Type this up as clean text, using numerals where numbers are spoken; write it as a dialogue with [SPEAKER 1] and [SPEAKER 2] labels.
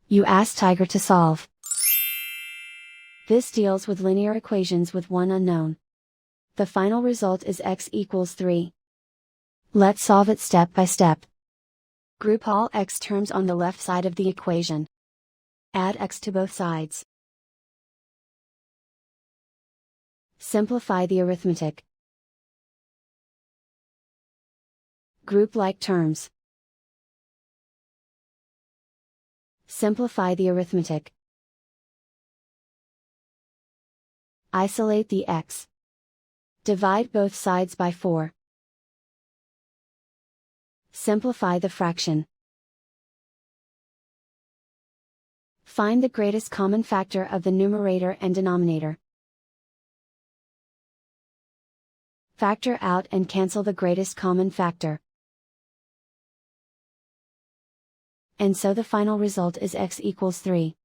[SPEAKER 1] You ask Tiger to solve. This deals with linear equations with one unknown. The final result is x equals 3. Let's solve it step by step. Group all x terms on the left side of the equation. Add x to both sides. Simplify the arithmetic. Group like terms. Simplify the arithmetic. Isolate the x. Divide both sides by 4. Simplify the fraction. Find the greatest common factor of the numerator and denominator. Factor out and cancel the greatest common factor. And so the final result is x equals 3.